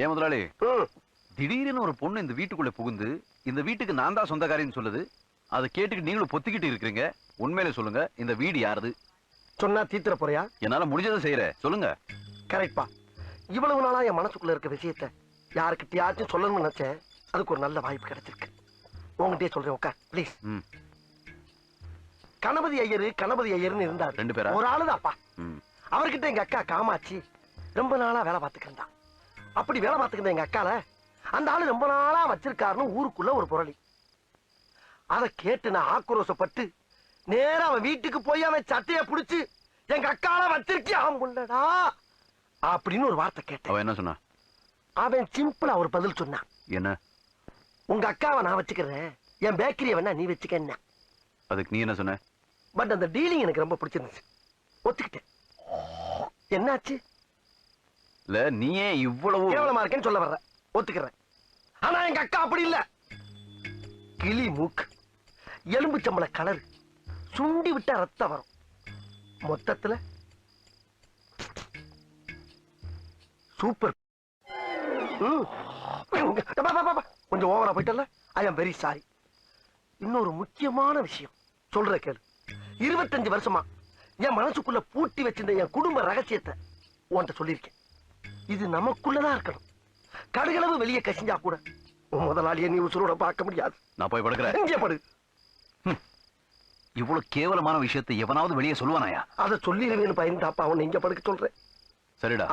ஏன் முதலாளி, திடீர்னு ஒரு பொண்ணு இந்த வீட்டுக்குள்ள புகுந்து இந்த வீட்டுக்கு நான் தான் சொந்தக்காரின்னு சொல்லுது. அதை கேட்டுக்கிட்டு நீங்களும் பொத்திக்கிட்டு இருக்கீங்க. உண்மையில சொல்லுங்க, இந்த வீடு யாருது? சொன்னா தீத்துற போறியா? என்னால முடிஞ்சதை செய்யறேன், சொல்லுங்க. கரெக்ட்பா. இவ்வளவு நாளா என் மனசுக்குள்ள இருக்க விஷயத்த யாருக்கிட்டயாச்சும் சொல்லணும்னு நினைச்சேன். அதுக்கு ஒரு நல்ல வாய்ப்பு கிடைச்சிருக்கு. உங்ககிட்டயே சொல்றேன், உட்கார் ப்ளீஸ். கணபதி ஐயர்னு இருந்தாரு. 2 பேரா? ஒரு ஆளுதான்ப்பா. அவர்கிட்ட எங்க அக்கா காமாட்சி ரொம்ப நாளா வேலை பார்த்துக்கிட்டா. அப்படி வேலை பார்த்துக்கிட்ட எங்க அக்கால அந்த ஆளு ரொம்ப நாளா வச்சிருக்காருன்னு ஊருக்குள்ள ஒரு புரளி. அதை கேட்டு நான் ஆக்ரோஷப்பட்டு நேரா அவன் வீட்டுக்கு போய் அவன் சட்டையை புடிச்சு எங்க அக்கால வச்சிருக்கியா முள்ளடா அப்படின்னு ஒரு வார்த்தை கேட்டேன். அவன் என்ன சொன்னா? அவன் சிம்பிளா ஒரு பதில் சொன்னான். என்ன? உங்க அக்காவை நான் வச்சுக்கிறேன், என் பேக்கரியை வேணா நீ வச்சுக்க. அதுக்கு நீ என்ன சொன்ன? பட் அந்த டீலிங் எனக்கு ரொம்ப பிடிச்சிருந்துச்சு, ஒத்துக்கிட்டேன். என்னாச்சு? இல்ல, நீ ஏன் இவ்வளவு கேவலமா இருக்கேன்னு சொல்ல வர்ற, ஒத்துக்கிறேன். ஆனா எங்க அக்கா அப்படி இல்ல. கிளி மூக்கு, எலும்பு சம்பள கலர், சுண்டி விட்டா ரத்தம் வரும். மொத்தத்துல சூப்பர். கொஞ்சம் ஓவரா போயிட்டல. ஐ ஆம் வெரி சாரி. இன்னொரு முக்கியமான விஷயம் சொல்ற கேளு. 25 வருஷமா என் மனசுக்குள்ள பூட்டி வச்சிருந்த என் குடும்ப ரகசியத்தை உன்கிட்ட சொல்லியிருக்கேன். இது நமக்குள்ளதான் இருக்கணும். கடுகளவு வெளியே கசிஞ்சா கூட முதலாளியை நீ உசுரோட பார்க்க முடியாது. நான் போய் படுக்கிறேன். இங்கே படு. இவ்வளவு கேவலமான விஷயத்தை எவனாவது வெளியே சொல்லுவானாயா? அதை சொல்லிடுவேன்னு பயந்தாப்பா அவன் இங்க படுக்க சொல்றேன். சரிடா.